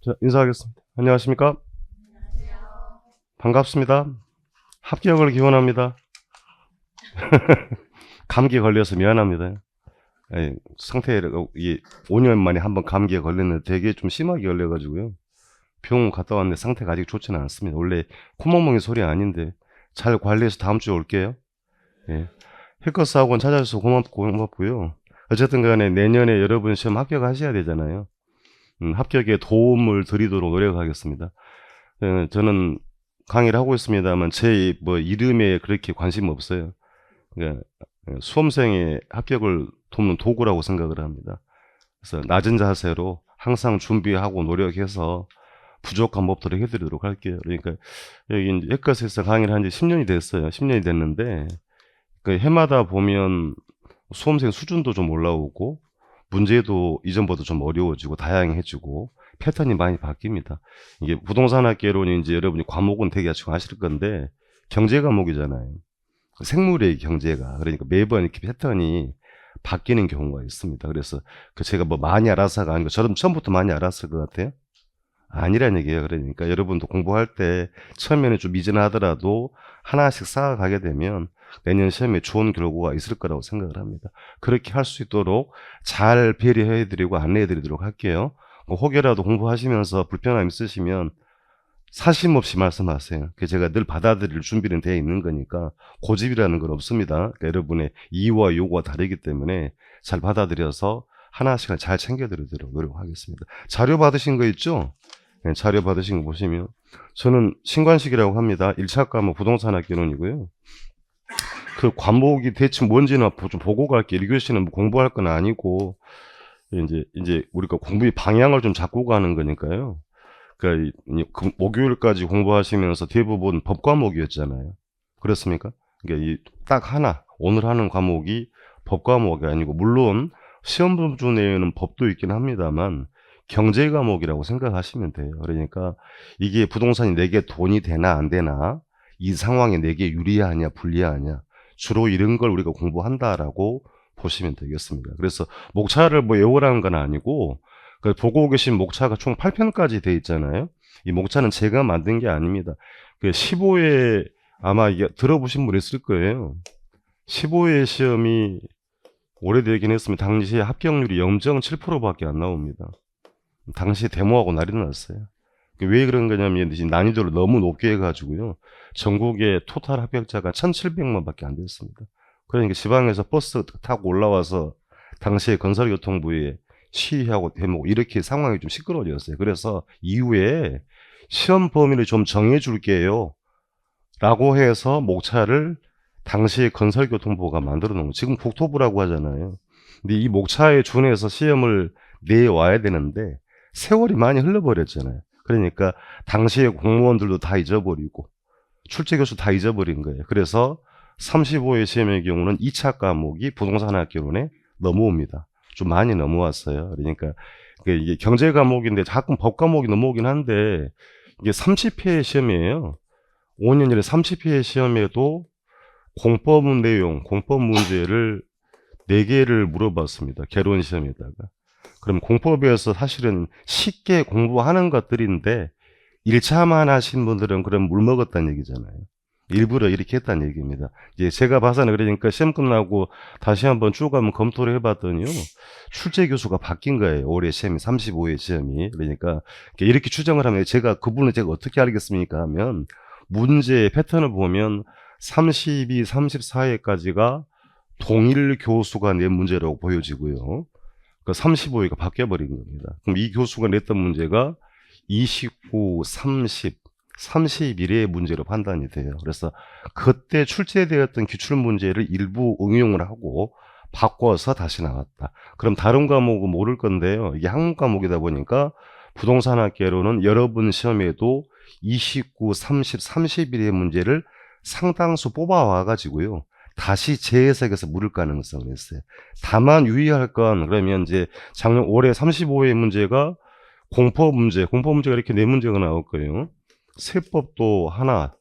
자, 인사하겠습니다. 안녕하십니까? 반갑습니다. 합격을 기원합니다. 감기에 걸려서 미안합니다. 예, 상태가 5년 만에 한번 감기에 걸렸는데 되게 좀 심하게 걸려가지고요. 병원 갔다 왔는데 상태가 아직 좋지는 않습니다. 원래 콧멍멍이 소리 아닌데 잘 관리해서 다음 주에 올게요. 예. 힐커스 학원 찾아주셔서 고맙고요. 어쨌든 간에 내년에 여러분 시험 합격하셔야 되잖아요. 합격에 도움을 드리도록 노력하겠습니다. 저는 강의를 하고 있습니다만 제 이름에 그렇게 관심 없어요. 그러니까 수험생의 합격을 돕는 도구라고 생각을 합니다. 그래서 낮은 자세로 항상 준비하고 노력해서 부족한 법들을 해드리도록 할게요. 그러니까 여기 이제 햇컷에서 강의를 한 지 10년이 됐어요. 10년이 됐는데 그 해마다 보면 수험생 수준도 좀 올라오고 문제도 이전보다 좀 어려워지고 다양해지고 패턴이 많이 바뀝니다. 이게 부동산학개론이 이제 여러분이 과목은 되게 아시고 아실 건데 경제 과목이잖아요. 생물의 경제가. 그러니까 매번 이렇게 패턴이 바뀌는 경우가 있습니다. 그래서 제가 많이 알아서가 아니고 저는 처음부터 많이 알았을 것 같아요. 아니란 얘기예요. 그러니까 여러분도 공부할 때 처음에는 좀 미진하더라도 하나씩 쌓아가게 되면 내년 시험에 좋은 결과가 있을 거라고 생각을 합니다. 그렇게 할 수 있도록 잘 배려해드리고 안내해드리도록 할게요. 혹여라도 공부하시면서 불편함 있으시면 사심 없이 말씀하세요. 제가 늘 받아들일 준비는 되어 있는 거니까 고집이라는 건 없습니다. 그러니까 여러분의 이유와 요구가 다르기 때문에 잘 받아들여서 하나씩 잘 챙겨드리도록 노력하겠습니다. 자료 받으신 거 있죠? 네, 자료 받으신 거 보시면 저는 신관식이라고 합니다. 1차 과목 부동산학개론이고요. 그 과목이 대체 뭔지는 좀 보고 갈게요. 1교시는 공부할 건 아니고 이제 우리가 공부의 방향을 좀 잡고 가는 거니까요. 그러니까 목요일까지 공부하시면서 대부분 법 과목이었잖아요. 그렇습니까? 그러니까 딱 하나 오늘 하는 과목이 법 과목이 아니고 물론 시험 범주 내에는 법도 있긴 합니다만 경제 과목이라고 생각하시면 돼요. 그러니까 이게 부동산이 내게 돈이 되나 안 되나 이 상황에 내게 유리하냐 불리하냐 주로 이런 걸 우리가 공부한다라고 보시면 되겠습니다. 그래서 목차를 외우라는 건 아니고 보고 계신 목차가 총 8편까지 돼 있잖아요. 이 목차는 제가 만든 게 아닙니다. 15회 아마 이게 들어보신 분 있을 거예요. 15회 시험이 오래되긴 했으면 당시에 합격률이 0.7%밖에 안 나옵니다. 당시에 데모하고 난리 났어요. 왜 그런 거냐면 난이도를 너무 높게 해가지고요. 전국의 토탈 합격자가 1,700만밖에 안 됐습니다. 그러니까 지방에서 버스 타고 올라와서 당시에 건설교통부에 시위하고 데모 이렇게 상황이 좀 시끄러워졌어요. 그래서 이후에 시험 범위를 좀 정해줄게요. 라고 해서 목차를 당시에 건설교통부가 만들어 놓은 거. 지금 국토부라고 하잖아요. 근데 이 목차에 준해서 시험을 내와야 되는데 세월이 많이 흘러버렸잖아요. 그러니까 당시에 공무원들도 다 잊어버리고 출제 교수 다 잊어버린 거예요. 그래서 35회 시험의 경우는 2차 과목이 부동산학개론에 넘어옵니다. 좀 많이 넘어왔어요. 그러니까 이게 경제 과목인데 가끔 법 과목이 넘어오긴 한데 이게 30회 시험이에요. 5년 전에 30회 시험에도 공법 내용, 공법 문제를 4개를 물어봤습니다. 개론 시험에다가. 그럼 공법에서 사실은 쉽게 공부하는 것들인데 1차만 하신 분들은 그럼 물 먹었다는 얘기잖아요. 일부러 이렇게 했다는 얘기입니다. 이제 제가 봐서는 그러니까 시험 끝나고 다시 한번 쭉 한번 검토를 해봤더니요. 출제 교수가 바뀐 거예요. 올해 시험이 35회 시험이. 그러니까 이렇게 추정을 하면 그분을 제가 어떻게 알겠습니까 하면 문제의 패턴을 보면 32, 34회까지가 동일 교수가 낸 문제라고 보여지고요. 그 35회가 바뀌어버린 겁니다. 그럼 이 교수가 냈던 문제가 29, 30, 31회의 문제로 판단이 돼요. 그래서 그때 출제되었던 기출문제를 일부 응용을 하고 바꿔서 다시 나왔다. 그럼 다른 과목은 모를 건데요. 이게 학문 과목이다 보니까 부동산학개론은 여러분 시험에도 29, 30, 31회 문제를 상당수 뽑아와가지고요. 다시 재해석해서 물을 가능성이 있어요. 다만 유의할 건 그러면 이제 올해 35회 문제가 공법 문제가 이렇게 4문제가 나올 거예요. 세법도 하나,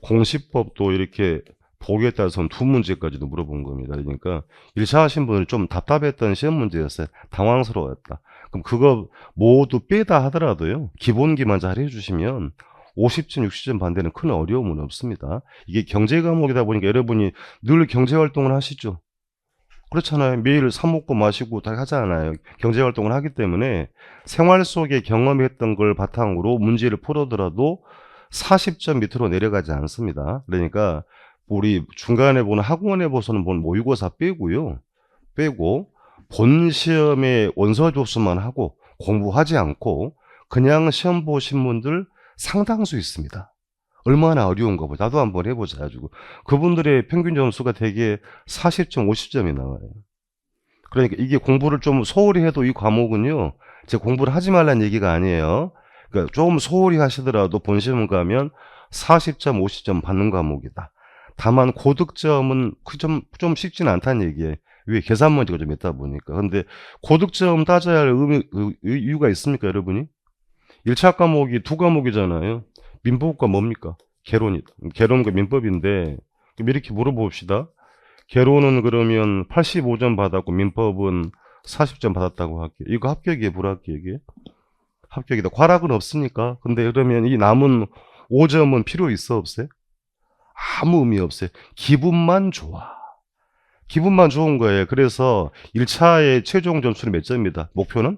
공시법도 이렇게 보기에 따라서는 2문제까지도 물어본 겁니다. 그러니까 1차 하신 분은 좀 답답했던 시험 문제였어요. 당황스러웠다. 그럼 그거 모두 빼다 하더라도요. 기본기만 잘 해주시면 50점, 60점 반대는 큰 어려움은 없습니다. 이게 경제 과목이다 보니까 여러분이 늘 경제 활동을 하시죠. 그렇잖아요. 매일 사 먹고 마시고 다 하잖아요. 경제 활동을 하기 때문에 생활 속에 경험했던 걸 바탕으로 문제를 풀어더라도 40점 밑으로 내려가지 않습니다. 그러니까 우리 중간에 보는 학원에 보서는 본 모의고사 빼고요. 빼고 본 시험에 원서 접수만 하고 공부하지 않고 그냥 시험 보신 분들 상당수 있습니다. 얼마나 어려운가 보자. 나도 한번 해보자 가지고 그분들의 평균 점수가 대개 40점, 50점이 나와요. 그러니까 이게 공부를 좀 소홀히 해도 이 과목은요, 제 공부를 하지 말라는 얘기가 아니에요. 그러니까 조금 소홀히 하시더라도 본 시험 가면 40점, 50점 받는 과목이다. 다만 고득점은 좀 쉽지는 않다는 얘기예요. 왜 계산 문제가 좀 있다 보니까. 근데 고득점 따져야 할 이유가 있습니까, 여러분이? 1차 과목이 두 과목이잖아요. 민법과 뭡니까? 개론이다. 개론과 민법인데 이렇게 물어봅시다. 개론은 그러면 85점 받았고 민법은 40점 받았다고 할게요. 이거 합격이에요, 불합격이에요? 합격이다. 과락은 없으니까. 근데 그러면 이 남은 5점은 필요 있어, 없어요? 아무 의미 없어요. 기분만 좋아. 기분만 좋은 거예요. 그래서 1차의 최종 점수는 몇 점이다? 목표는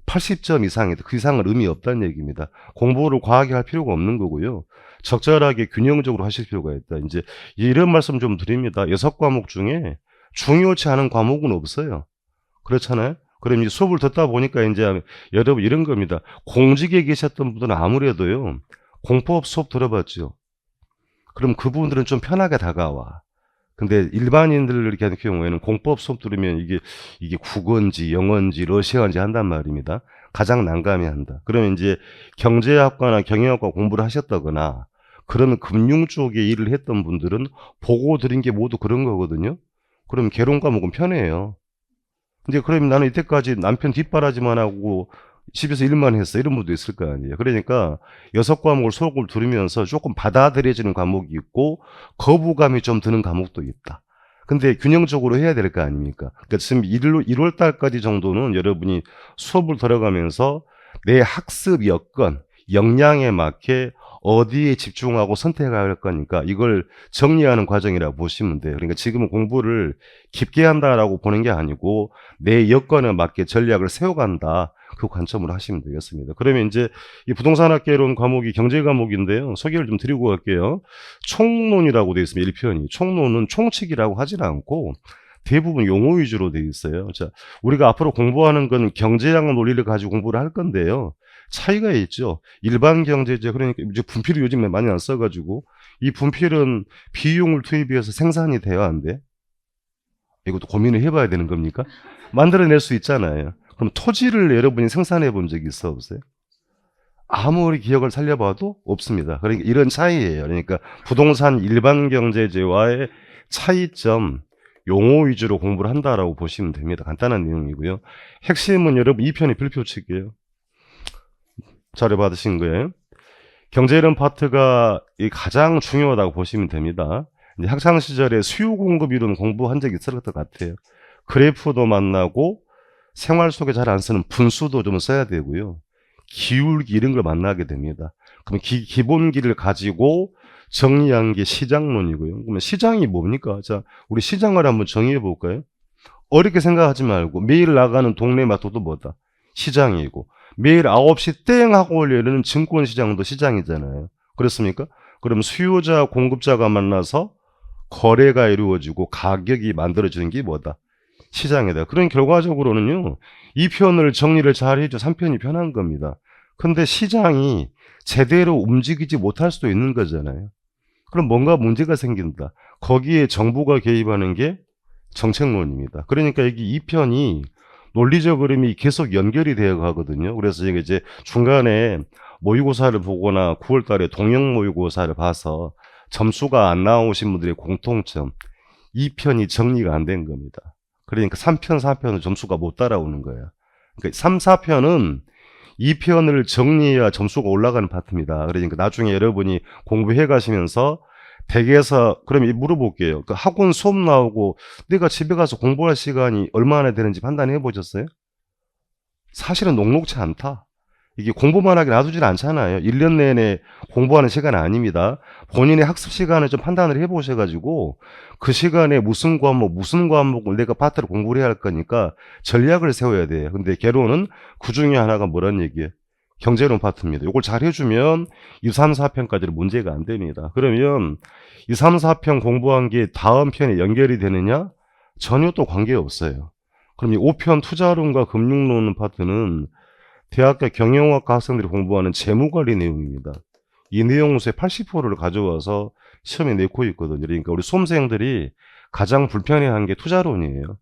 80점 이상이다. 그 이상은 의미 없다는 얘기입니다. 공부를 과하게 할 필요가 없는 거고요. 적절하게 균형적으로 하실 필요가 있다. 이제 이런 말씀 좀 드립니다. 6과목 중에 중요치 않은 과목은 없어요. 그렇잖아요. 그럼 이제 수업을 듣다 보니까 이제 여러분 이런 겁니다. 공직에 계셨던 분들은 아무래도요. 공법 수업 들어봤죠. 그럼 그분들은 좀 편하게 다가와. 근데 일반인들 이렇게 하는 경우에는 공법 수업 들으면 이게 국어인지 영어인지 러시아인지 한단 말입니다. 가장 난감해 한다. 그러면 이제 경제학과나 경영학과 공부를 하셨다거나 그런 금융 쪽에 일을 했던 분들은 보고 드린 게 모두 그런 거거든요. 그럼 개론 과목은 편해요. 근데 그러면 나는 이때까지 남편 뒷바라지만 하고 집에서 일만 했어. 이런 분도 있을 거 아니에요. 그러니까 6과목을 수업을 들으면서 조금 받아들여지는 과목이 있고 거부감이 좀 드는 과목도 있다. 근데 균형적으로 해야 될 거 아닙니까? 그러니까 지금 1월 달까지 정도는 여러분이 수업을 들어가면서 내 학습 여건, 역량에 맞게 어디에 집중하고 선택할 거니까 이걸 정리하는 과정이라고 보시면 돼요. 그러니까 지금은 공부를 깊게 한다라고 보는 게 아니고 내 여건에 맞게 전략을 세워간다. 그 관점으로 하시면 되겠습니다. 그러면 이제 이 부동산학개론 과목이 경제 과목인데요. 소개를 좀 드리고 갈게요. 총론이라고 되어 있습니다. 1편이. 총론은 총칙이라고 하진 않고 대부분 용어 위주로 되어 있어요. 자, 우리가 앞으로 공부하는 건 경제학 논리를 가지고 공부를 할 건데요. 차이가 있죠. 일반 경제제, 그러니까 이제 분필을 요즘에 많이 안 써가지고 이 분필은 비용을 투입해서 생산이 돼야 한대. 이것도 고민을 해봐야 되는 겁니까? 만들어낼 수 있잖아요. 그럼 토지를 여러분이 생산해 본 적이 있어 없어요? 아무리 기억을 살려봐도 없습니다. 그러니까 이런 차이예요. 그러니까 부동산 일반 경제제와의 차이점, 용어 위주로 공부를 한다라고 보시면 됩니다. 간단한 내용이고요. 핵심은 여러분 2편이 필표칙이에요. 자료 받으신 거예요. 경제 이론 파트가 가장 중요하다고 보시면 됩니다. 이제 학창 시절에 수요 공급 이론 공부한 적이 있을 것 같아요. 그래프도 만나고 생활 속에 잘 안 쓰는 분수도 좀 써야 되고요. 기울기 이런 걸 만나게 됩니다. 그럼 기본기를 가지고 정리한 게 시장론이고요. 그러면 시장이 뭡니까? 자, 우리 시장을 한번 정의해 볼까요? 어렵게 생각하지 말고 매일 나가는 동네 마트도 뭐다? 시장이고 매일 9시 땡 하고 열리는 증권시장도 시장이잖아요. 그렇습니까? 그럼 수요자, 공급자가 만나서 거래가 이루어지고 가격이 만들어지는 게 뭐다? 시장이다. 그런 결과적으로는요. 2편을 정리를 잘 해줘 3편이 편한 겁니다. 근데 시장이 제대로 움직이지 못할 수도 있는 거잖아요. 그럼 뭔가 문제가 생긴다. 거기에 정부가 개입하는 게 정책론입니다. 그러니까 여기 2편이 논리적 흐름이 계속 연결이 되어 가거든요. 그래서 이제 중간에 모의고사를 보거나 9월 달에 동영 모의고사를 봐서 점수가 안 나오신 분들의 공통점 2편이 정리가 안 된 겁니다. 그러니까 3편, 4편은 점수가 못 따라오는 거예요. 그러니까 3, 4편은 2편을 정리해야 점수가 올라가는 파트입니다. 그러니까 나중에 여러분이 공부해 가시면서 댁에서 그럼 물어볼게요. 그 학원 수업 나오고 내가 집에 가서 공부할 시간이 얼마나 되는지 판단해 보셨어요? 사실은 녹록치 않다. 이게 공부만 하게 놔두질 않잖아요. 1년 내내 공부하는 시간 아닙니다. 본인의 학습 시간을 좀 판단을 해보셔가지고 그 시간에 무슨 과목을 내가 파트를 공부를 해야 할 거니까 전략을 세워야 돼요. 근데 개론은 그 중에 하나가 뭐란 얘기예요? 경제론 파트입니다. 이걸 잘 해주면 2, 3, 4편까지는 문제가 안 됩니다. 그러면 2, 3, 4편 공부한 게 다음 편에 연결이 되느냐? 전혀 또 관계없어요. 그럼 이 5편 투자론과 금융론 파트는 대학교 경영학과 학생들이 공부하는 재무관리 내용입니다. 이 내용수의 80%를 가져와서 시험에 내고 있거든요. 그러니까 우리 수험생들이 가장 불편해하는 게 투자론이에요.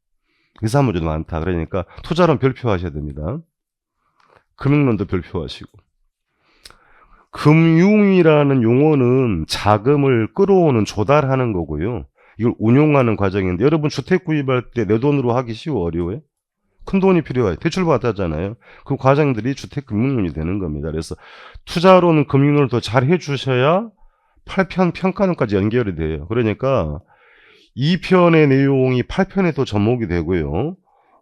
의사 문제도 많다. 그러니까 투자론 별표하셔야 됩니다. 금융론도 별표하시고. 금융이라는 용어는 자금을 끌어오는 조달하는 거고요. 이걸 운용하는 과정인데 여러분 주택 구입할 때 내 돈으로 하기 쉬워 어려워요? 큰 돈이 필요해요. 대출 받았잖아요. 그 과정들이 주택금융론이 되는 겁니다. 그래서 투자론, 금융론을 더 잘 해주셔야 8편 평가론까지 연결이 돼요. 그러니까 2편의 내용이 8편에 또 접목이 되고요.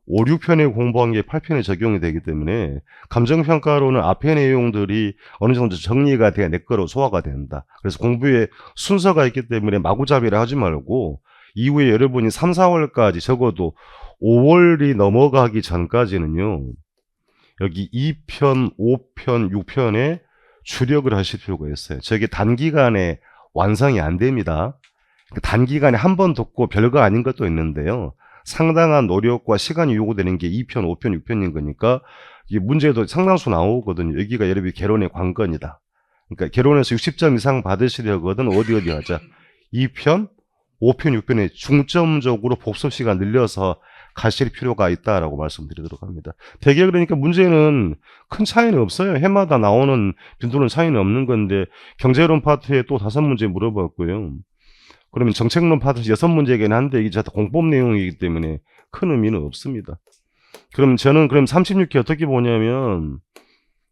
5, 6편에 공부한 게 8편에 적용이 되기 때문에 감정평가로는 앞의 내용들이 어느 정도 정리가 돼야 내 거로 소화가 된다. 그래서 공부에 순서가 있기 때문에 마구잡이를 하지 말고 이후에 여러분이 3, 4월까지 적어도 5월이 넘어가기 전까지는요. 여기 2편, 5편, 6편에 주력을 하실 필요가 있어요. 저게 단기간에 완성이 안 됩니다. 단기간에 한 번 듣고 별거 아닌 것도 있는데요. 상당한 노력과 시간이 요구되는 게 2편, 5편, 6편인 거니까 이 문제도 상당수 나오거든요. 여기가 여러분이 개론의 관건이다. 그러니까 개론에서 60점 이상 받으시려거든 어디 하자. 2편, 5편, 6편에 중점적으로 복습 시간 늘려서 가실 필요가 있다라고 말씀드리도록 합니다. 대개 그러니까 문제는 큰 차이는 없어요. 해마다 나오는 빈도는 차이는 없는 건데 경제론 파트에 또 5문제 물어봤고요. 그러면 정책론 파트 6문제긴 한데 이게 다 공법 내용이기 때문에 큰 의미는 없습니다. 그럼 저는 36회 어떻게 보냐면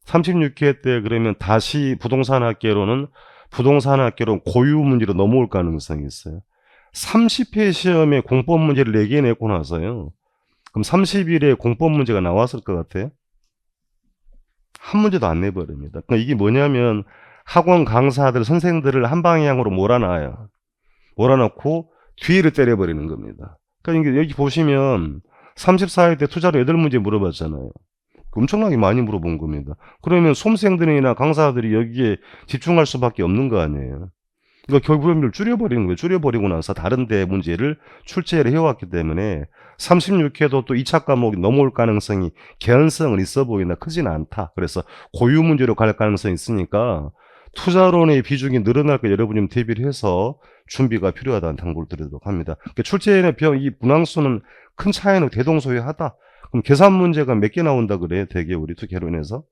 36회 때 그러면 다시 부동산학계로는 부동산학계로 고유 문제로 넘어올 가능성이 있어요. 30회 시험에 공법 문제를 4개 내고 나서요. 그럼 30일에 공법 문제가 나왔을 것 같아요? 한 문제도 안 내버립니다. 그러니까 이게 뭐냐면 학원 강사들, 선생들을 한 방향으로 몰아놔요. 몰아넣고 뒤를 때려버리는 겁니다. 그러니까 여기 보시면 34회 때 투자로 8문제 물어봤잖아요. 엄청나게 많이 물어본 겁니다. 그러면 수험생들이나 강사들이 여기에 집중할 수밖에 없는 거 아니에요. 그러니까 결국은 줄여버리는 거예요. 줄여버리고 나서 다른 데 문제를 출제를 해왔기 때문에 36회도 또 2차 과목이 넘어올 가능성이 개연성은 있어 보이나 크진 않다. 그래서 고유 문제로 갈 가능성이 있으니까 투자론의 비중이 늘어날 거 여러분이 좀 대비를 해서 준비가 필요하다는 당부를 드리도록 합니다. 그러니까 출제의 이 분항수는 큰 차이는 대동소이하다. 그럼 계산 문제가 몇 개 나온다 그래요? 대개 우리 투개론에서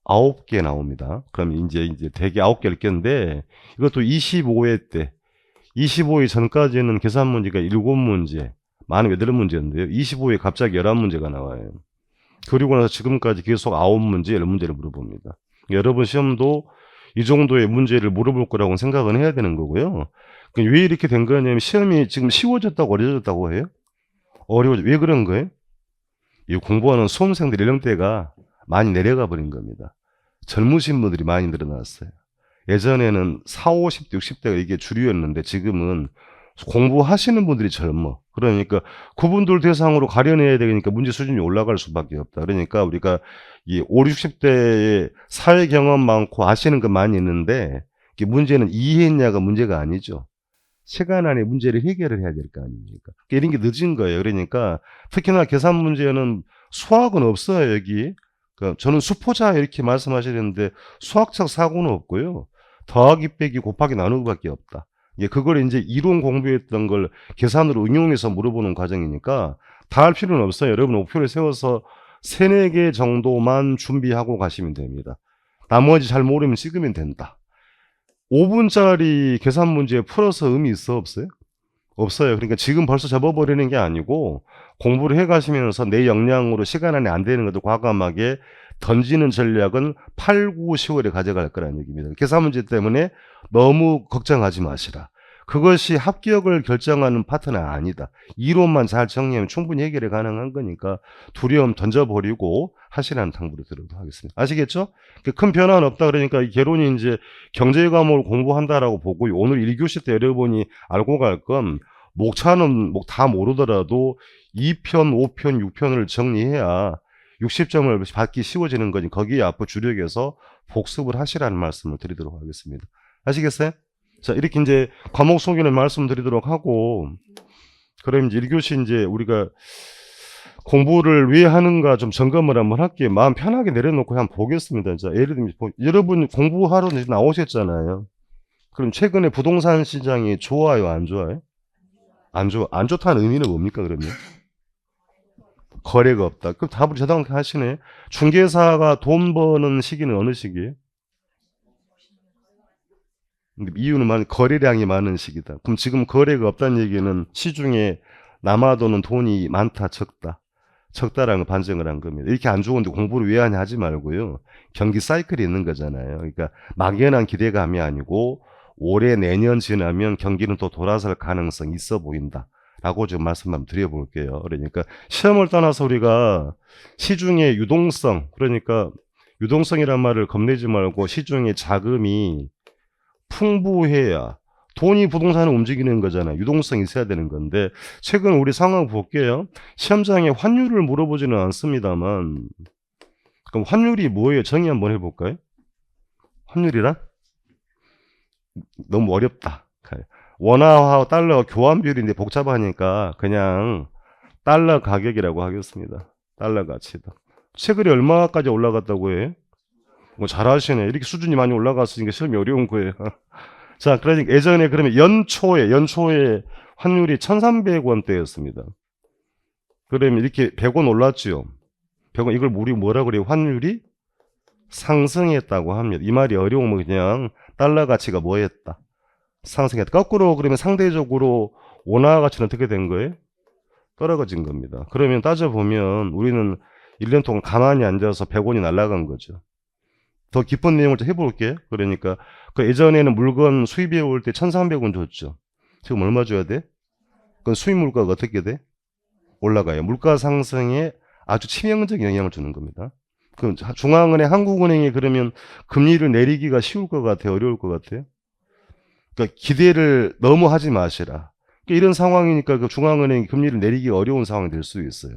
9개 나옵니다. 그럼 이제 대개 9개를 꼈는데 이것도 25회 때 25회 전까지는 계산 문제가 7문제, 많으면 8문제인데요. 25회 갑자기 11문제가 나와요. 그리고 나서 지금까지 계속 9문제, 10문제를 물어봅니다. 여러분 시험도 이 정도의 문제를 물어볼 거라고 생각은 해야 되는 거고요. 왜 이렇게 된 거냐면 시험이 지금 쉬워졌다고 어려졌다고 해요? 왜 그런 거예요? 이 공부하는 수험생들 연령대가 많이 내려가 버린 겁니다. 젊으신 분들이 많이 늘어났어요. 예전에는 40, 50대, 60대가 이게 주류였는데 지금은 공부하시는 분들이 젊어. 그러니까 그분들 대상으로 가려내야 되니까 문제 수준이 올라갈 수밖에 없다. 그러니까 우리가 이 50, 60대의 사회 경험 많고 아시는 거 많이 있는데 문제는 이해했냐가 문제가 아니죠. 시간 안에 문제를 해결을 해야 될 거 아닙니까? 이런 게 늦은 거예요. 그러니까 특히나 계산 문제는 수학은 없어요, 여기. 그러니까 저는 수포자 이렇게 말씀하시는데 수학적 사고는 없고요. 더하기 빼기 곱하기 나누기밖에 없다. 그걸 이제 이론 공부했던 걸 계산으로 응용해서 물어보는 과정이니까 다 할 필요는 없어요. 여러분 목표를 세워서 3, 4개 정도만 준비하고 가시면 됩니다. 나머지 잘 모르면 찍으면 된다. 5분짜리 계산 문제 풀어서 의미 있어 없어요? 없어요. 그러니까 지금 벌써 접어버리는 게 아니고 공부를 해가시면서 내 역량으로 시간 안에 안 되는 것도 과감하게 던지는 전략은 8, 9, 10월에 가져갈 거라는 얘기입니다. 계산 문제 때문에 너무 걱정하지 마시라. 그것이 합격을 결정하는 파트는 아니다. 이론만 잘 정리하면 충분히 해결이 가능한 거니까 두려움 던져버리고 하시라는 당부를 드리도록 하겠습니다. 아시겠죠? 큰 변화는 없다. 그러니까 이 개론이 이제 경제 과목을 공부한다라고 보고 오늘 1교시 때 여러분이 알고 갈 건 목차는 다 모르더라도 2편, 5편, 6편을 정리해야 60점을 받기 쉬워지는 거니 거기에 앞으로 주력해서 복습을 하시라는 말씀을 드리도록 하겠습니다. 아시겠어요? 자, 이렇게 이제 과목 소개를 말씀드리도록 하고, 그럼 이제 1교시 이제 우리가 공부를 왜 하는가 좀 점검을 한번 할게요. 마음 편하게 내려놓고 한번 보겠습니다. 자, 예를 들면, 여러분 공부하러 이제 나오셨잖아요. 그럼 최근에 부동산 시장이 좋아요, 안 좋아요? 안 좋아. 안 좋다는 의미는 뭡니까, 그러면? 거래가 없다. 그럼 답을 저당하게 하시네. 중개사가 돈 버는 시기는 어느 시기예요? 이유는 거래량이 많은 시기다. 그럼 지금 거래가 없다는 얘기는 시중에 남아도는 돈이 많다, 적다. 적다라는 걸 반증을 한 겁니다. 이렇게 안 좋은데 공부를 왜 하냐 하지 말고요. 경기 사이클이 있는 거잖아요. 그러니까 막연한 기대감이 아니고 올해 내년 지나면 경기는 또 돌아설 가능성이 있어 보인다. 라고 좀 말씀 한번 드려볼게요. 그러니까 시험을 떠나서 우리가 시중의 유동성, 그러니까 유동성이란 말을 겁내지 말고 시중의 자금이 풍부해야 돈이 부동산을 움직이는 거잖아요. 유동성이 있어야 되는 건데 최근 우리 상황 볼게요. 시험장에 환율을 물어보지는 않습니다만 그럼 환율이 뭐예요? 정의 한번 해볼까요? 환율이란? 너무 어렵다. 원화와 달러 교환 비율인데 복잡하니까 그냥 달러 가격이라고 하겠습니다. 달러 가치다. 최근에 얼마까지 올라갔다고 해요? 뭐 잘하시네. 이렇게 수준이 많이 올라갔으니까 시험이 어려운 거예요. 자, 그러니까 예전에 그러면 연초에 환율이 1,300원대였습니다. 그러면 이렇게 100원 올랐죠. 100원 이걸 우리 뭐라 그래요? 환율이 상승했다고 합니다. 이 말이 어려우면 그냥 달러 가치가 뭐 했다? 상승했다. 거꾸로 그러면 상대적으로 원화 가치는 어떻게 된 거예요? 떨어진 겁니다. 그러면 따져보면 우리는 1년 동안 가만히 앉아서 100원이 날아간 거죠. 더 깊은 내용을 좀 해볼게요. 그러니까 그 예전에는 물건 수입해 올 때 1,300원 줬죠. 지금 얼마 줘야 돼? 그건 수입 물가가 어떻게 돼? 올라가요. 물가 상승에 아주 치명적인 영향을 주는 겁니다. 그럼 중앙은행, 한국은행이 그러면 금리를 내리기가 쉬울 것 같아요? 어려울 것 같아요? 그러니까 기대를 너무 하지 마시라. 그러니까 이런 상황이니까 그 중앙은행이 금리를 내리기가 어려운 상황이 될 수 있어요.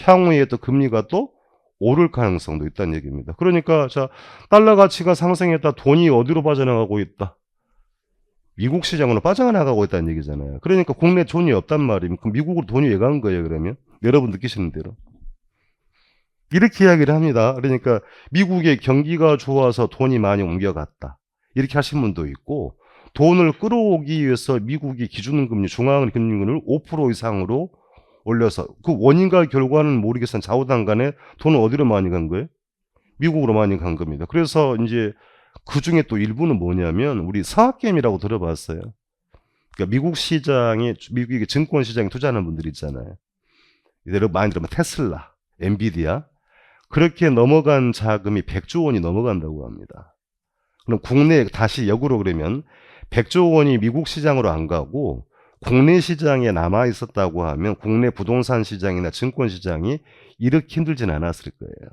향후에 또 금리가 또 오를 가능성도 있다는 얘기입니다. 그러니까 자, 달러 가치가 상승했다. 돈이 어디로 빠져나가고 있다? 미국 시장으로 빠져나가고 있다는 얘기잖아요. 그러니까 국내 돈이 없단 말입니다. 그럼 미국으로 돈이 왜 간 거예요, 그러면? 여러분 느끼시는 대로. 이렇게 이야기를 합니다. 그러니까 미국의 경기가 좋아서 돈이 많이 옮겨갔다. 이렇게 하신 분도 있고 돈을 끌어오기 위해서 미국이 기준금리, 중앙은행 금리를 5% 이상으로 올려서 그 원인과 결과는 모르겠지만 좌우당간에 돈은 어디로 많이 간 거예요? 미국으로 많이 간 겁니다. 그래서 이제 그 중에 또 일부는 뭐냐면 우리 서학개미라고 들어봤어요. 그러니까 미국 시장에 미국의 증권 시장에 투자하는 분들 있잖아요. 예를 많이 들으면 테슬라, 엔비디아 그렇게 넘어간 자금이 100조 원이 넘어간다고 합니다. 그럼 국내 다시 역으로 그러면 100조 원이 미국 시장으로 안 가고 국내 시장에 남아 있었다고 하면 국내 부동산 시장이나 증권 시장이 이렇게 힘들진 않았을 거예요.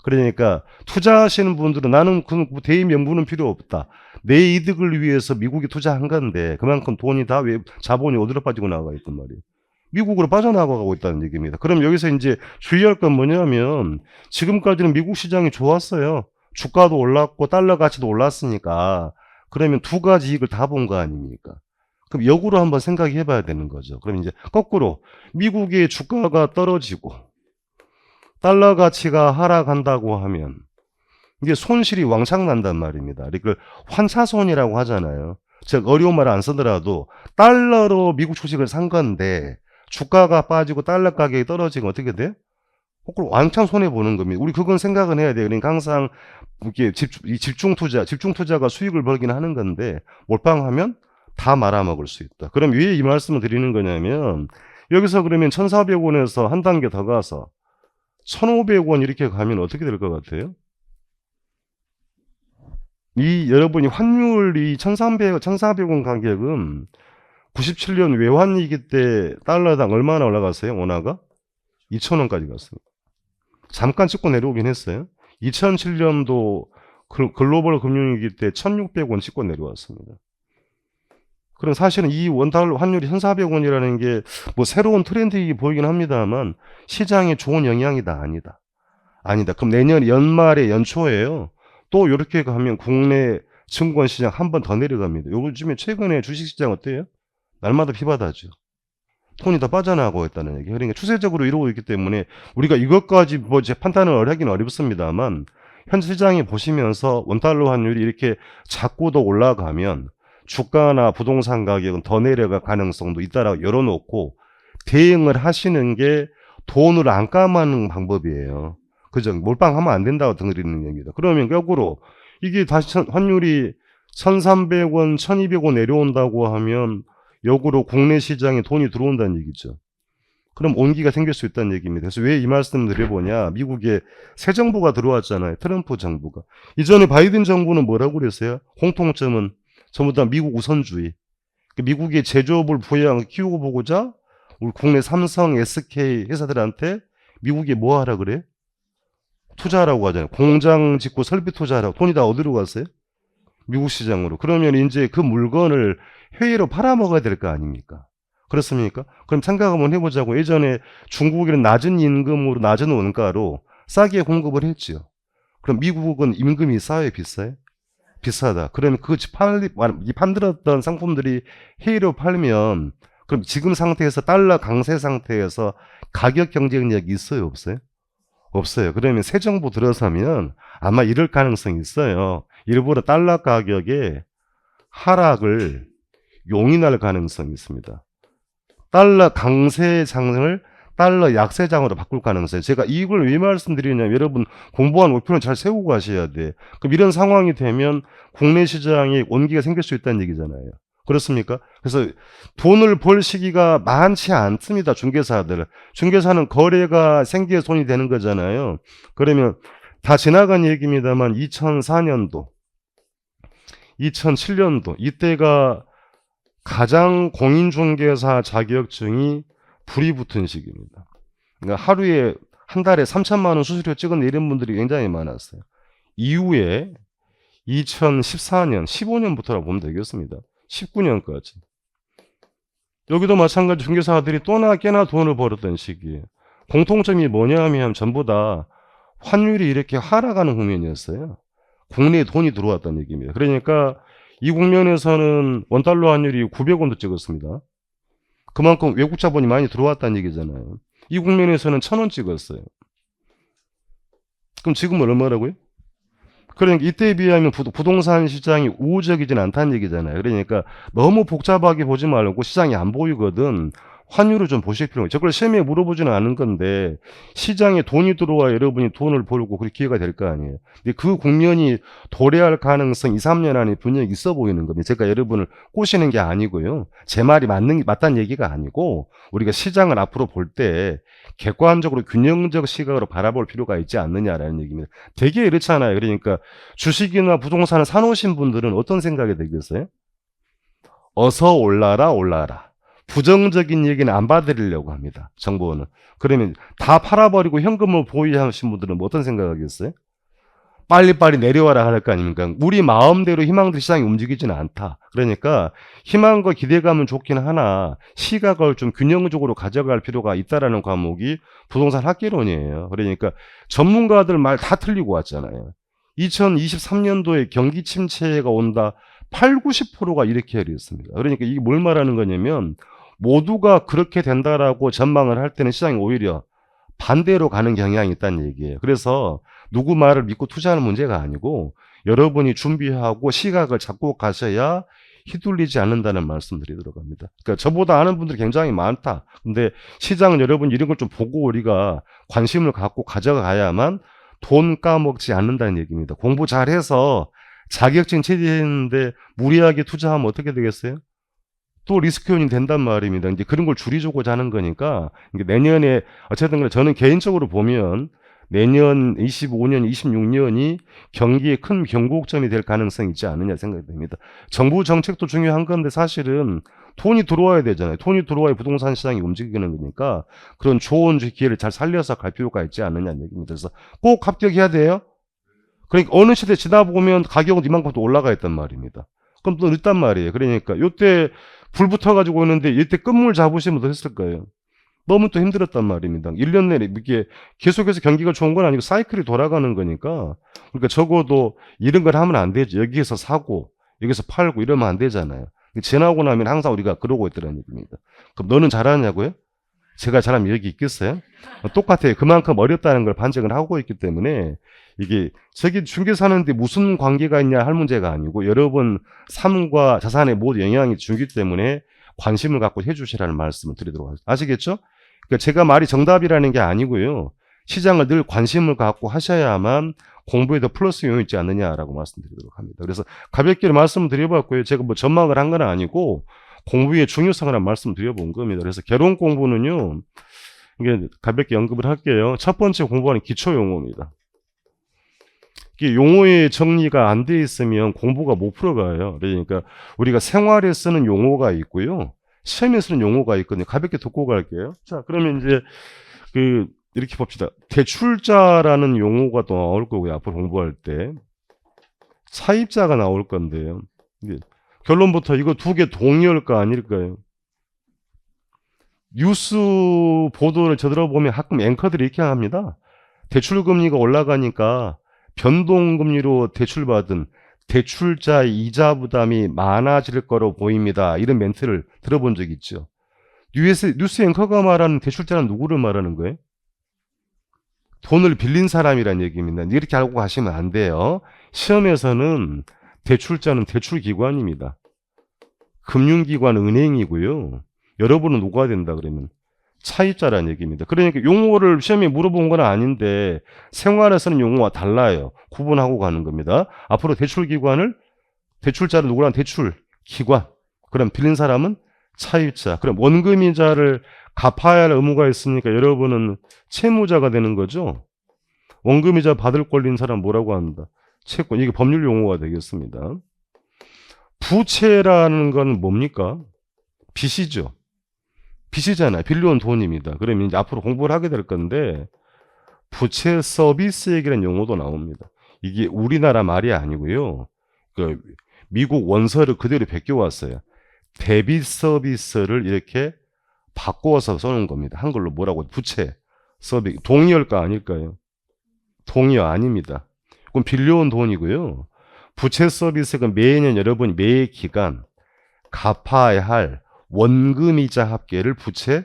그러니까 투자하시는 분들은 나는 그 대의 명분은 필요 없다. 내 이득을 위해서 미국에 투자한 건데 그만큼 돈이 다 자본이 어디로 빠지고 나가 있단 말이에요. 미국으로 빠져나가고 있다는 얘기입니다. 그럼 여기서 이제 주의할 건 뭐냐면 지금까지는 미국 시장이 좋았어요. 주가도 올랐고 달러 가치도 올랐으니까 그러면 두 가지 이익을 다 본 거 아닙니까? 그럼 역으로 한번 생각해 봐야 되는 거죠. 그럼 이제 거꾸로 미국의 주가가 떨어지고 달러 가치가 하락한다고 하면 이게 손실이 왕창 난단 말입니다. 이걸 환차손이라고 하잖아요. 즉 어려운 말 안 쓰더라도 달러로 미국 주식을 산 건데 주가가 빠지고 달러 가격이 떨어지면 어떻게 돼? 그걸 왕창 손해 보는 겁니다. 우리 그건 생각은 해야 돼요. 그러니까 항상 이렇게 집중 투자가 수익을 벌긴 하는 건데 몰빵하면 다 말아먹을 수 있다. 그럼 왜 이 말씀을 드리는 거냐면 여기서 그러면 1,400원에서 한 단계 더 가서 1,500원 이렇게 가면 어떻게 될 것 같아요? 이 여러분이 환율이 1,400원 가격은 97년 외환위기 때 달러당 얼마나 올라갔어요? 원화가? 2,000원까지 갔습니다. 잠깐 찍고 내려오긴 했어요. 2007년도 글로벌 금융위기 때 1,600원 찍고 내려왔습니다. 그럼 사실은 이 원달러 환율이 1,400원이라는 게 뭐 새로운 트렌드이 보이긴 합니다만 시장에 좋은 영향이다 아니다. 아니다. 그럼 내년 연말에 연초에요. 또 이렇게 가면 국내 증권 시장 한 번 더 내려갑니다. 요즘에 최근에 주식 시장 어때요? 날마다 피바다죠. 돈이 다 빠져나가고 있다는 얘기. 그러니까 추세적으로 이루고 있기 때문에 우리가 이것까지 뭐 이제 판단을 하기는 어렵습니다만 현재 시장에 보시면서 원달러 환율이 이렇게 자꾸 더 올라가면 주가나 부동산 가격은 더 내려갈 가능성도 있다라고 열어놓고 대응을 하시는 게 돈을 안 까마는 방법이에요. 그죠? 몰빵하면 안 된다고 드리는 얘기다. 그러면 거꾸로 이게 다시 환율이 1,300원, 1,200원 내려온다고 하면 역으로 국내 시장에 돈이 들어온다는 얘기죠. 그럼 온기가 생길 수 있다는 얘기입니다. 그래서 왜 이 말씀을 드려보냐. 미국에 새 정부가 들어왔잖아요. 트럼프 정부가. 이전에 바이든 정부는 뭐라고 그랬어요? 공통점은 전부 다 미국 우선주의. 미국의 제조업을 부양 키우고 보고자 우리 국내 삼성, SK 회사들한테 미국에 뭐 하라 그래? 투자하라고 하잖아요. 공장 짓고 설비 투자하라고. 돈이 다 어디로 갔어요? 미국 시장으로. 그러면 이제 그 물건을 해외로 팔아먹어야 될 거 아닙니까? 그렇습니까? 그럼 생각 한번 해보자고. 예전에 중국에는 낮은 임금으로 낮은 원가로 싸게 공급을 했죠. 그럼 미국은 임금이 싸요? 비싸요? 비싸다. 그러면 그 판들었던 상품들이 해외로 팔면 그럼 지금 상태에서 달러 강세 상태에서 가격 경쟁력이 있어요? 없어요? 없어요. 그러면 새 정부 들어서면 아마 이럴 가능성이 있어요. 일부러 달러 가격의 하락을 용인할 가능성이 있습니다. 달러 강세 장을 달러 약세 장으로 바꿀 가능성이. 제가 이걸 왜 말씀드리냐면 여러분 공부한 목표는 잘 세우고 가셔야 돼. 그럼 이런 상황이 되면 국내 시장에 온기가 생길 수 있다는 얘기잖아요. 그렇습니까? 그래서 돈을 벌 시기가 많지 않습니다. 중개사들. 중개사는 거래가 생기에 손이 되는 거잖아요. 그러면 다 지나간 얘기입니다만 2004년도, 2007년도 이때가 가장 공인중개사 자격증이 불이 붙은 시기입니다. 그러니까 하루에 한 달에 3천만 원 수수료 찍은 이런 분들이 굉장히 많았어요. 이후에 2014년, 15년부터라고 보면 되겠습니다. 19년까지. 여기도 마찬가지 중개사들이 또나 깨나 돈을 벌었던 시기에 공통점이 뭐냐면 전부 다 환율이 이렇게 하락하는 국면이었어요. 국내에 돈이 들어왔다는 얘기입니다. 그러니까 이 국면에서는 원달러 환율이 900원도 찍었습니다. 그만큼 외국 자본이 많이 들어왔다는 얘기잖아요. 이 국면에서는 1,000원 찍었어요. 그럼 지금은 얼마라고요? 그러니까 이때에 비하면 부동산 시장이 우호적이진 않다는 얘기잖아요. 그러니까 너무 복잡하게 보지 말고 시장이 안 보이거든. 환율을 좀 보실 필요가 있어요. 저걸 시험에 물어보지는 않은 건데 시장에 돈이 들어와 여러분이 돈을 벌고 그렇게 기회가 될 거 아니에요. 근데 그 국면이 도래할 가능성 2, 3년 안에 분명히 있어 보이는 겁니다. 제가 여러분을 꼬시는 게 아니고요. 제 말이 맞다는 얘기가 아니고 우리가 시장을 앞으로 볼 때 객관적으로 균형적 시각으로 바라볼 필요가 있지 않느냐라는 얘기입니다. 되게 이렇잖아요. 그러니까 주식이나 부동산을 사놓으신 분들은 어떤 생각이 들겠어요? 어서 올라라 올라라. 부정적인 얘기는 안 받아들이려고 합니다. 정부는. 그러면 다 팔아버리고 현금을 보유하신 분들은 뭐 어떤 생각하겠어요? 빨리빨리 내려와라 할 거 아닙니까? 우리 마음대로 희망들 시장이 움직이지는 않다. 그러니까 희망과 기대감은 좋긴 하나 시각을 좀 균형적으로 가져갈 필요가 있다라는 과목이 부동산 학개론이에요. 그러니까 전문가들 말 다 틀리고 왔잖아요. 2023년도에 경기 침체가 온다. 8, 90%가 이렇게 했습니다. 그러니까 이게 뭘 말하는 거냐면 모두가 그렇게 된다라고 전망을 할 때는 시장이 오히려 반대로 가는 경향이 있다는 얘기예요. 그래서 누구 말을 믿고 투자하는 문제가 아니고 여러분이 준비하고 시각을 잡고 가셔야 휘둘리지 않는다는 말씀드리도록 합니다. 그러니까 저보다 아는 분들이 굉장히 많다. 근데 시장은 여러분 이런 걸 좀 보고 우리가 관심을 갖고 가져가야만 돈 까먹지 않는다는 얘기입니다. 공부 잘해서 자격증 취득했는데 무리하게 투자하면 어떻게 되겠어요? 또 리스크온이 된단 말입니다. 이제 그런 걸 줄이주고자 하는 거니까 내년에 어쨌든 저는 개인적으로 보면 내년 25년, 26년이 경기의 큰 경고점이 될 가능성이 있지 않느냐 생각이 됩니다. 정부 정책도 중요한 건데 사실은 돈이 들어와야 되잖아요. 돈이 들어와야 부동산 시장이 움직이는 거니까 그런 좋은 기회를 잘 살려서 갈 필요가 있지 않느냐는 얘기입니다. 그래서 꼭 합격해야 돼요. 그러니까 어느 시대 지나 보면 가격은 이만큼 또 올라가 있단 말입니다. 그럼 또 늦단 말이에요. 그러니까 요때 불 붙어가지고 오는데 이때 끝물 잡으시면 더 했을 거예요. 너무 또 힘들었단 말입니다. 1년 내내 이게 계속해서 경기가 좋은 건 아니고 사이클이 돌아가는 거니까 그러니까 적어도 이런 걸 하면 안 되죠. 여기에서 사고 여기서 팔고 이러면 안 되잖아요. 지나고 나면 항상 우리가 그러고 있더라는 얘기입니다. 그럼 너는 잘하냐고요? 제가 잘하면 여기 있겠어요? 똑같아요. 그만큼 어렵다는 걸 반증을 하고 있기 때문에 이게 저기 중개 사는데 무슨 관계가 있냐 할 문제가 아니고 여러분 삶과 자산에 모두 영향이 주기 때문에 관심을 갖고 해주시라는 말씀을 드리도록 하겠습니다. 아시겠죠? 그러니까 제가 말이 정답이라는 게 아니고요. 시장을 늘 관심을 갖고 하셔야만 공부에 더 플러스 요인이 있지 않느냐라고 말씀드리도록 합니다. 그래서 가볍게 말씀을 드려봤고요. 제가 뭐 전망을 한 건 아니고 공부의 중요성을 말씀드려본 겁니다. 그래서 결혼 공부는요. 이게 가볍게 언급을 할게요. 첫 번째 공부하는 기초 용어입니다. 이게 용어의 정리가 안 돼 있으면 공부가 못 풀어가요. 그러니까 우리가 생활에 쓰는 용어가 있고요. 시험에 쓰는 용어가 있거든요. 가볍게 듣고 갈게요. 자, 그러면 이제 이렇게 봅시다. 대출자라는 용어가 또 나올 거고요. 앞으로 공부할 때. 차입자가 나올 건데요. 이게 결론부터 이거 두 개 동의할까 아닐까요? 뉴스 보도를 저들어보면 가끔 앵커들이 이렇게 합니다. 대출금리가 올라가니까 변동금리로 대출받은 대출자 이자 부담이 많아질 거로 보입니다. 이런 멘트를 들어본 적 있죠. 뉴스 앵커가 말하는 대출자는 누구를 말하는 거예요? 돈을 빌린 사람이란 얘기입니다. 이렇게 알고 가시면 안 돼요. 시험에서는 대출자는 대출기관입니다. 금융기관 은행이고요. 여러분은 누가 된다 그러면 차입자라는 얘기입니다. 그러니까 용어를 시험에 물어본 건 아닌데 생활에서는 용어와 달라요. 구분하고 가는 겁니다. 앞으로 대출자를 누구랑 대출기관. 그럼 빌린 사람은 차입자. 그럼 원금이자를 갚아야 할 의무가 있으니까 여러분은 채무자가 되는 거죠. 원금이자 받을 권리인 사람 뭐라고 합니다. 채권. 이게 법률 용어가 되겠습니다. 부채라는 건 뭡니까? 빚이죠. 빚이잖아요. 빌려온 돈입니다. 그러면 이제 앞으로 공부를 하게 될 건데 부채 서비스액이라는 용어도 나옵니다. 이게 우리나라 말이 아니고요. 미국 원서를 그대로 베껴왔어요. 데빗 서비스를 이렇게 바꿔서 써놓은 겁니다. 한글로 뭐라고 부채 서비스 동의할까 아닐까요? 동의어 아닙니다. 그럼 빌려온 돈이고요. 부채 서비스액은 매년 여러분이 매 기간 갚아야 할 원금이자 합계를 부채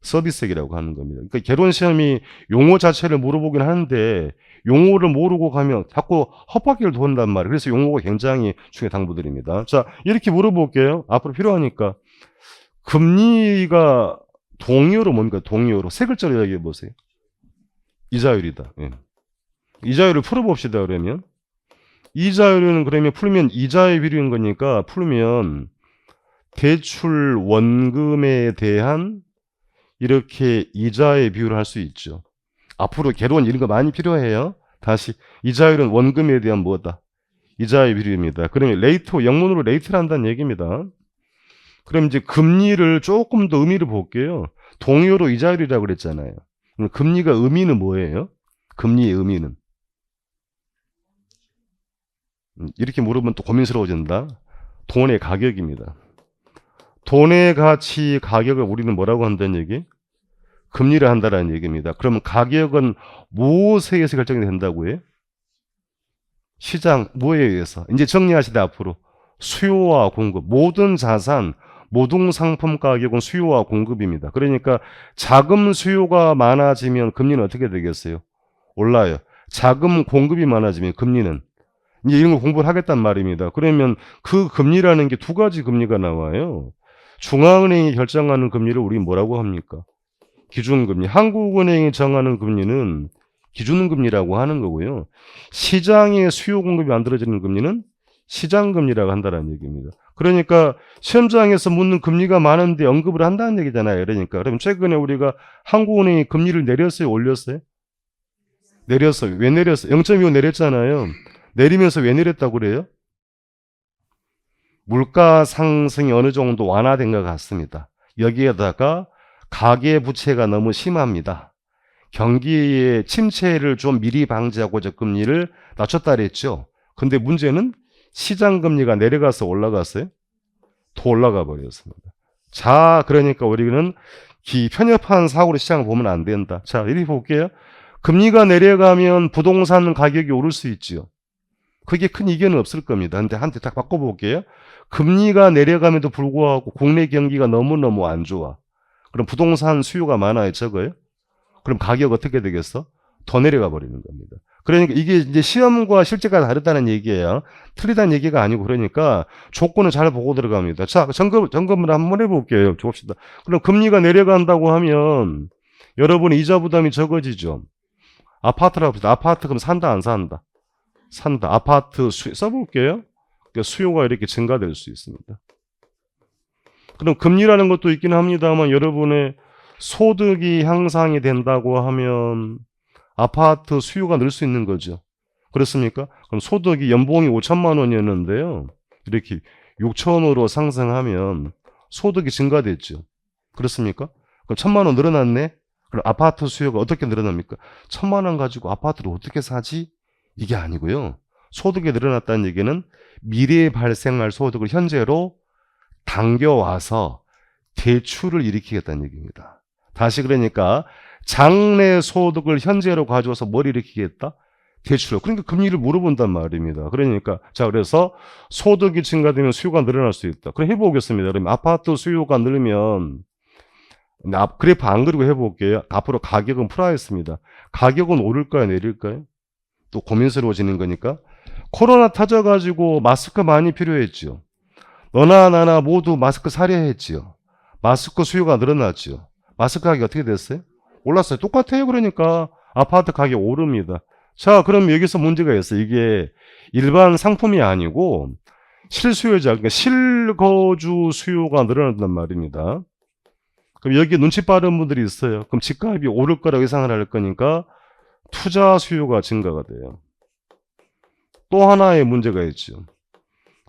서비스액이라고 하는 겁니다. 그러니까 결혼 시험이 용어 자체를 물어보긴 하는데 용어를 모르고 가면 자꾸 헛바퀴를 돈단 말이에요. 그래서 용어가 굉장히 중요한 당부드립니다. 자, 이렇게 물어볼게요. 앞으로 필요하니까. 금리가 동의어로 뭡니까? 동의어로 세 글자로 이야기해 보세요. 이자율이다. 예. 이자율을 풀어봅시다. 그러면 이자율은 그러면 풀면 이자의 비율인 거니까 풀면 대출 원금에 대한 이렇게 이자의 비율을 할 수 있죠. 앞으로 결혼 이런 거 많이 필요해요. 다시 이자율은 원금에 대한 뭐다? 이자의 비율입니다. 그러면 레이트, 영문으로 레이트를 한다는 얘기입니다. 그럼 이제 금리를 조금 더 의미를 볼게요. 동의어로 이자율이라고 그랬잖아요. 그럼 금리가 의미는 뭐예요? 금리의 의미는? 이렇게 물으면 또 고민스러워진다. 돈의 가격입니다. 돈의 가치, 가격을 우리는 뭐라고 한다는 얘기? 금리를 한다는 얘기입니다. 그러면 가격은 무엇에 의해서 결정이 된다고요? 시장, 뭐에 의해서? 이제 정리하시다 앞으로. 수요와 공급. 모든 자산, 모든 상품 가격은 수요와 공급입니다. 그러니까 자금 수요가 많아지면 금리는 어떻게 되겠어요? 올라요. 자금 공급이 많아지면 금리는 이제 이런 거 공부를 하겠단 말입니다. 그러면 그 금리라는 게 두 가지 금리가 나와요. 중앙은행이 결정하는 금리를 우리 뭐라고 합니까? 기준금리. 한국은행이 정하는 금리는 기준금리라고 하는 거고요. 시장의 수요 공급이 만들어지는 금리는 시장금리라고 한다는 얘기입니다. 그러니까 시험장에서 묻는 금리가 많은데 언급을 한다는 얘기잖아요. 그러니까 그럼 최근에 우리가 한국은행이 금리를 내렸어요? 올렸어요? 내렸어요. 왜 내렸어요? 0.25 내렸잖아요. 내리면서 왜 내렸다고 그래요? 물가 상승이 어느 정도 완화된 것 같습니다. 여기에다가 가계 부채가 너무 심합니다. 경기의 침체를 좀 미리 방지하고자 금리를 낮췄다 그랬죠. 근데 문제는 시장 금리가 내려가서 올라갔어요. 더 올라가 버렸습니다. 자, 그러니까 우리는 편협한 사고로 시장을 보면 안 된다. 자, 이렇게 볼게요. 금리가 내려가면 부동산 가격이 오를 수 있지요. 그게 큰 이견은 없을 겁니다. 근데 한테 딱 바꿔볼게요. 금리가 내려감에도 불구하고 국내 경기가 너무너무 안 좋아. 그럼 부동산 수요가 많아요, 적어요? 그럼 가격 어떻게 되겠어? 더 내려가 버리는 겁니다. 그러니까 이게 이제 시험과 실제가 다르다는 얘기예요. 틀리다는 얘기가 아니고 그러니까 조건을 잘 보고 들어갑니다. 자, 점검을 한번 해볼게요. 봅시다. 그럼 금리가 내려간다고 하면 여러분의 이자 부담이 적어지죠. 아파트라고 봅시다. 아파트 그럼 산다 안 산다? 산다. 아파트 써볼게요. 그러니까 수요가 이렇게 증가될 수 있습니다. 그럼 금리라는 것도 있긴 합니다만 여러분의 소득이 향상이 된다고 하면 아파트 수요가 늘 수 있는 거죠. 그렇습니까? 그럼 소득이 연봉이 5천만 원이었는데요. 이렇게 6천으로 상승하면 소득이 증가됐죠. 그렇습니까? 그럼 1,000만 원 늘어났네? 그럼 아파트 수요가 어떻게 늘어납니까? 1,000만 원 가지고 아파트를 어떻게 사지? 이게 아니고요. 소득이 늘어났다는 얘기는 미래에 발생할 소득을 현재로 당겨와서 대출을 일으키겠다는 얘기입니다. 다시 그러니까 장래 소득을 현재로 가져와서 뭘 일으키겠다? 대출을. 그러니까 금리를 물어본단 말입니다. 그러니까 자, 그래서 소득이 증가되면 수요가 늘어날 수 있다. 그럼 해보겠습니다. 그러면 아파트 수요가 늘면 그래프 안 그리고 해볼게요. 앞으로 가격은 풀어야겠습니다. 가격은 오를까요, 내릴까요? 또 고민스러워지는 거니까. 코로나 터져가지고 마스크 많이 필요했죠. 너나 나나 모두 마스크 사려 했지요. 마스크 수요가 늘어났지요. 마스크 가격이 어떻게 됐어요? 올랐어요. 똑같아요. 그러니까 아파트 가격 오릅니다. 자, 그럼 여기서 문제가 있어요. 이게 일반 상품이 아니고 실수요자, 그러니까 실거주 수요가 늘어난단 말입니다. 그럼 여기 눈치 빠른 분들이 있어요. 그럼 집값이 오를 거라고 예상을 할 거니까 투자 수요가 증가가 돼요. 또 하나의 문제가 있죠.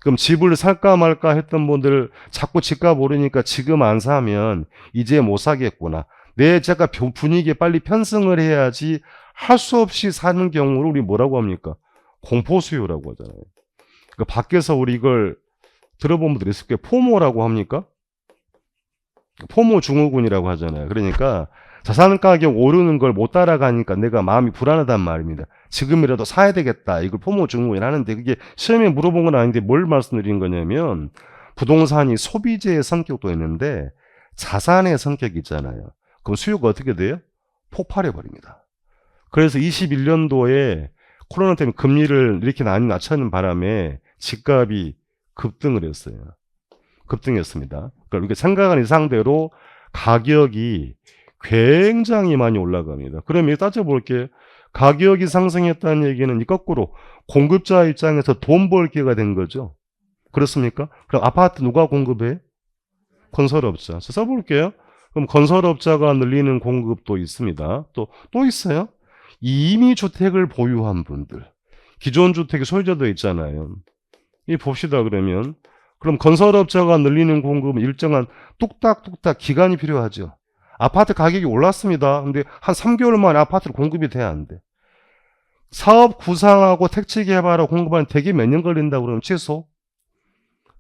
그럼 집을 살까 말까 했던 분들 자꾸 집값 오르니까 지금 안 사면 이제 못 사겠구나. 제가 분위기에 빨리 편승을 해야지 할 수 없이 사는 경우를 우리 뭐라고 합니까? 공포수요라고 하잖아요. 그러니까 밖에서 우리 이걸 들어본 분들 있을 거예요. 포모라고 합니까? 포모 증후군이라고 하잖아요. 그러니까 자산 가격 오르는 걸 못 따라가니까 내가 마음이 불안하단 말입니다. 지금이라도 사야 되겠다. 이걸 포모 증후군이라 하는데 그게 시험에 물어본 건 아닌데 뭘 말씀드린 거냐면 부동산이 소비재의 성격도 있는데 자산의 성격이 있잖아요. 그럼 수요가 어떻게 돼요? 폭발해 버립니다. 그래서 21년도에 코로나 때문에 금리를 이렇게 많이 낮추는 바람에 집값이 급등을 했어요. 급등했습니다. 그러니까 생각한 이상대로 가격이 굉장히 많이 올라갑니다. 그러면 따져볼게요. 가격이 상승했다는 얘기는 거꾸로 공급자 입장에서 돈 벌 기회가 된 거죠. 그렇습니까? 그럼 아파트 누가 공급해? 건설업자. 써볼게요. 그럼 건설업자가 늘리는 공급도 있습니다. 또 있어요. 이미 주택을 보유한 분들. 기존 주택의 소유자도 있잖아요. 이 봅시다 그러면. 그럼 건설업자가 늘리는 공급은 일정한 뚝딱뚝딱 기간이 필요하죠. 아파트 가격이 올랐습니다. 근데 한 3개월 만에 아파트로 공급이 돼야 안 돼. 사업 구상하고 택지 개발하고 공급하는 대개 몇 년 걸린다고 그러면 최소?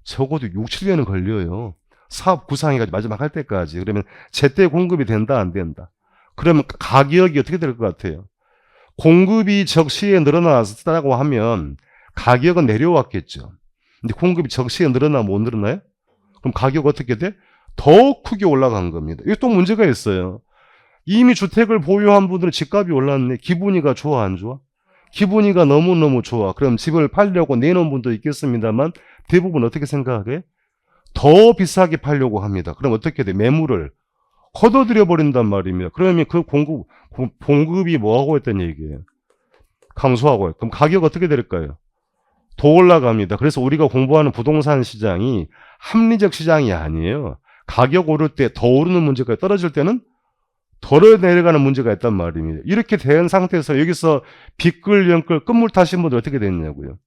적어도 6, 7년은 걸려요. 사업 구상해가지고 마지막 할 때까지. 그러면 제때 공급이 된다 안 된다. 그러면 가격이 어떻게 될 것 같아요? 공급이 적시에 늘어났다고 하면 가격은 내려왔겠죠. 근데 공급이 적시에 늘어나 못 늘어나요? 그럼 가격 어떻게 돼? 더 크게 올라간 겁니다. 이게 또 문제가 있어요. 이미 주택을 보유한 분들은 집값이 올랐네. 기분이가 좋아 안 좋아? 기분이가 너무너무 좋아. 그럼 집을 팔려고 내놓은 분도 있겠습니다만 대부분 어떻게 생각해? 더 비싸게 팔려고 합니다. 그럼 어떻게 돼? 매물을 걷어들여 버린단 말입니다. 그러면 그 공급이 뭐하고 했던 얘기예요? 감소하고. 그럼 가격 어떻게 될까요? 더 올라갑니다. 그래서 우리가 공부하는 부동산 시장이 합리적 시장이 아니에요. 가격 오를 때 더 오르는 문제가 떨어질 때는 덜어 내려가는 문제가 있단 말입니다. 이렇게 된 상태에서 여기서 비끌영끌 끝물 타신 분들 어떻게 됐냐고요.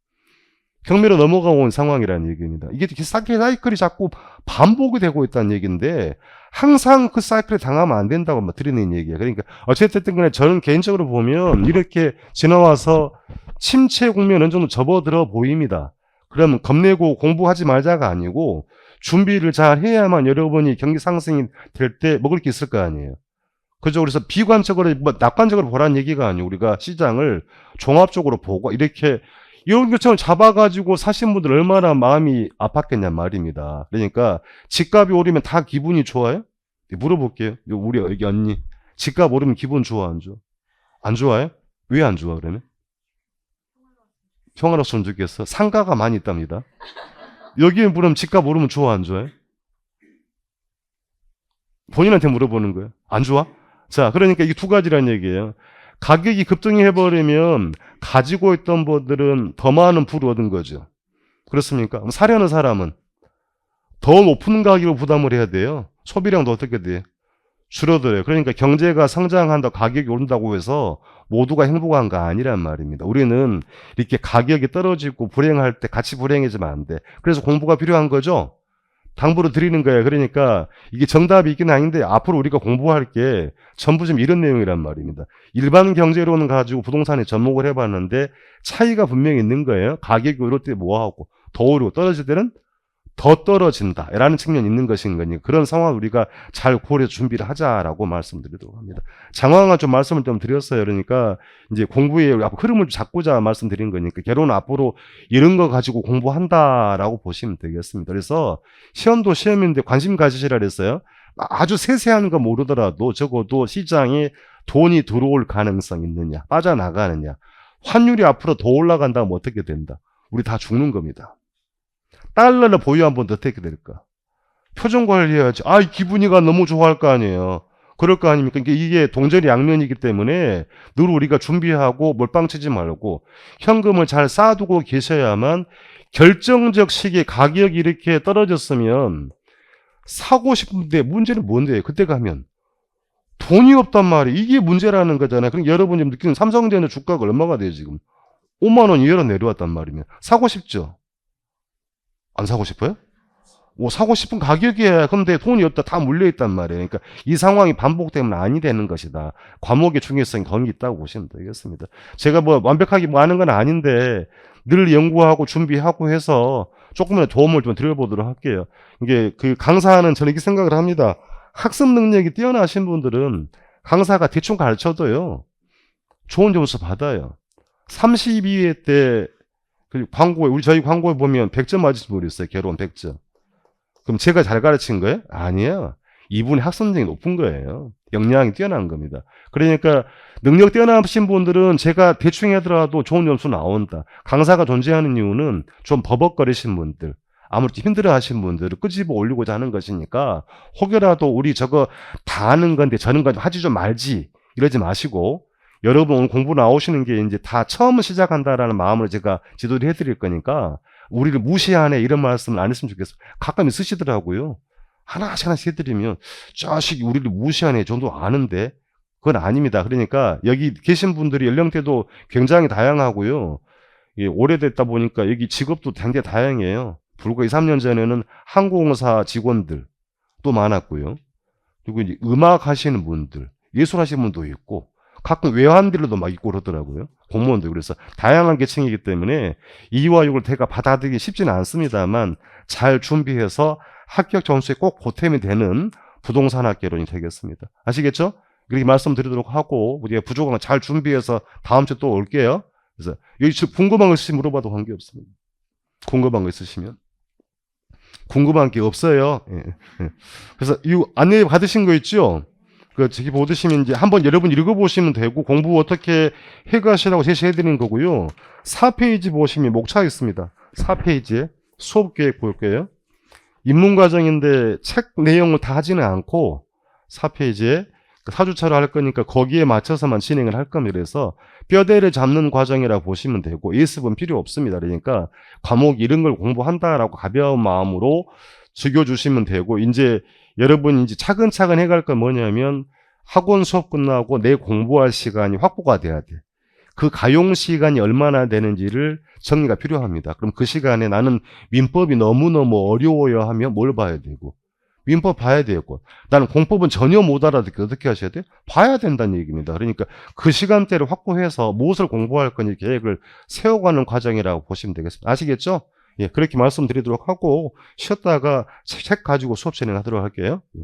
경매로 넘어가 온 상황이라는 얘기입니다. 이게 사이클이 자꾸 반복이 되고 있다는 얘기인데 항상 그 사이클에 당하면 안 된다고 드리는 얘기예요. 그러니까 어쨌든 간에 저는 개인적으로 보면 이렇게 지나와서 침체 국면 어느 정도 접어들어 보입니다. 그러면 겁내고 공부하지 말자가 아니고 준비를 잘 해야만 여러분이 경기 상승이 될 때 먹을 게 있을 거 아니에요. 그죠? 그래서 비관적으로, 낙관적으로 보라는 얘기가 아니고 우리가 시장을 종합적으로 보고 이렇게 이런 것처럼 잡아가지고 사신 분들 얼마나 마음이 아팠겠냐 말입니다. 그러니까 집값이 오르면 다 기분이 좋아요? 물어볼게요. 우리 여기 언니. 집값 오르면 기분 좋아, 안 좋아? 안 좋아요? 왜 안 좋아, 그러면? 평화로웠으면 좋겠어. 상가가 많이 있답니다. 여기에 물으면 집값 오르면 좋아, 안 좋아요? 본인한테 물어보는 거예요. 안 좋아? 자, 그러니까 이게 두 가지란 얘기예요. 가격이 급등해버리면 가지고 있던 분들은 더 많은 부를 얻은 거죠. 그렇습니까? 사려는 사람은 더 높은 가격을 부담을 해야 돼요. 소비량도 어떻게 돼요? 줄어들어요. 그러니까 경제가 성장한다, 가격이 오른다고 해서 모두가 행복한 거 아니란 말입니다. 우리는 이렇게 가격이 떨어지고 불행할 때 같이 불행해지면 안 돼. 그래서 공부가 필요한 거죠. 당부를 드리는 거예요. 그러니까 이게 정답이 있긴 아닌데 앞으로 우리가 공부할 게 전부 좀 이런 내용이란 말입니다. 일반 경제론을 가지고 부동산에 접목을 해봤는데 차이가 분명히 있는 거예요. 가격이 오를 때 뭐하고 더 오르고 떨어질 때는 더 떨어진다 라는 측면이 있는 것인 거니 그런 상황을 우리가 잘 고려해서 준비를 하자라고 말씀드리도록 합니다. 장황한 좀 말씀을 좀 드렸어요. 그러니까 이제 공부의 흐름을 잡고자 말씀드린 거니까 결혼은 앞으로 이런 거 가지고 공부한다라고 보시면 되겠습니다. 그래서 시험도 시험인데 관심 가지시라 그랬어요. 아주 세세한 거 모르더라도 적어도 시장에 돈이 들어올 가능성이 있느냐 빠져나가느냐 환율이 앞으로 더 올라간다면 어떻게 된다. 우리 다 죽는 겁니다. 달러를 보유한 분도 어떻게 될까? 표정 관리해야지. 기분이가 너무 좋아할 거 아니에요. 그럴 거 아닙니까? 이게 동전이 양면이기 때문에 늘 우리가 준비하고 몰빵치지 말고 현금을 잘 쌓아두고 계셔야만 결정적 시기에 가격이 이렇게 떨어졌으면 사고 싶은데 문제는 뭔데? 그때 가면 돈이 없단 말이에요. 이게 문제라는 거잖아요. 그럼 여러분이 느끼는 삼성전자 주가가 얼마가 돼요 지금? 5만 원 이하로 내려왔단 말이면 사고 싶죠? 안 사고 싶어요? 사고 싶은 가격이야. 근데 돈이 없다. 다 물려있단 말이에요. 그러니까 이 상황이 반복되면 아니 되는 것이다. 과목의 중요성이 더 있다고 보시면 되겠습니다. 제가 완벽하게 아는 건 아닌데 늘 연구하고 준비하고 해서 조금이라도 도움을 좀 드려보도록 할게요. 이게 그 강사는 저는 이렇게 생각을 합니다. 학습 능력이 뛰어나신 분들은 강사가 대충 가르쳐도요. 좋은 점수 받아요. 32회 때 저희 광고에 보면 100점 맞으신 분이 있어요. 결혼 100점. 그럼 제가 잘 가르친 거예요? 아니에요. 이분이 학습 능력이 높은 거예요. 역량이 뛰어난 겁니다. 그러니까 능력 뛰어나신 분들은 제가 대충 하더라도 좋은 점수 나온다. 강사가 존재하는 이유는 좀 버벅거리신 분들, 아무리 힘들어 하신 분들을 끄집어 올리고자 하는 것이니까 혹여라도 우리 저거 다 아는 건데 저는 건 하지 좀 말지 이러지 마시고 여러분 오늘 공부 나오시는 게 이제 다 처음 시작한다라는 마음으로 제가 지도를 해드릴 거니까 우리를 무시하네 이런 말씀을 안 했으면 좋겠어요. 가끔 있으시더라고요. 하나씩 해드리면 자식이 우리를 무시하네 정도 아는데 그건 아닙니다. 그러니까 여기 계신 분들이 연령대도 굉장히 다양하고요. 오래됐다 보니까 여기 직업도 굉장히 다양해요. 불과 2, 3년 전에는 항공사 직원들 또 많았고요. 그리고 이제 음악 하시는 분들, 예술 하시는 분도 있고 가끔 외환들도 막 있고 그러더라고요. 공무원들. 그래서 다양한 계층이기 때문에 이와 육을 대가 받아들이기 쉽지는 않습니다만 잘 준비해서 합격 점수에 꼭 보탬이 되는 부동산 학개론이 되겠습니다. 아시겠죠? 그렇게 말씀드리도록 하고 우리가 부족한 거 잘 준비해서 다음 주에 또 올게요. 그래서 여기 궁금한 거 있으시면 물어봐도 관계없습니다. 궁금한 거 있으시면. 궁금한 게 없어요. 예. 그래서 이 안내 받으신 거 있죠? 저기 보시면 이제 한번 여러분 읽어보시면 되고 공부 어떻게 해가시라고 제시해드리는 거고요. 4페이지 보시면 목차 있습니다. 4페이지에 수업 계획 볼게요. 입문과정인데 책 내용을 다 하지는 않고 4페이지에 4주차로 할 거니까 거기에 맞춰서만 진행을 할 겁니다. 그래서 뼈대를 잡는 과정이라고 보시면 되고 예습은 필요 없습니다. 그러니까 과목 이런 걸 공부한다라고 가벼운 마음으로 즐겨주시면 되고 이제 여러분이 이제 차근차근 해갈 건 뭐냐면 학원 수업 끝나고 내 공부할 시간이 확보가 돼야 돼. 그 가용 시간이 얼마나 되는지를 정리가 필요합니다. 그럼 그 시간에 나는 민법이 너무너무 어려워요 하면 뭘 봐야 되고, 민법 봐야 되고, 나는 공법은 전혀 못 알아듣게 어떻게 하셔야 돼요? 봐야 된다는 얘기입니다. 그러니까 그 시간대를 확보해서 무엇을 공부할 건지 계획을 세워가는 과정이라고 보시면 되겠습니다. 아시겠죠? 예, 그렇게 말씀드리도록 하고 쉬었다가 책 가지고 수업 진행하도록 할게요. 예.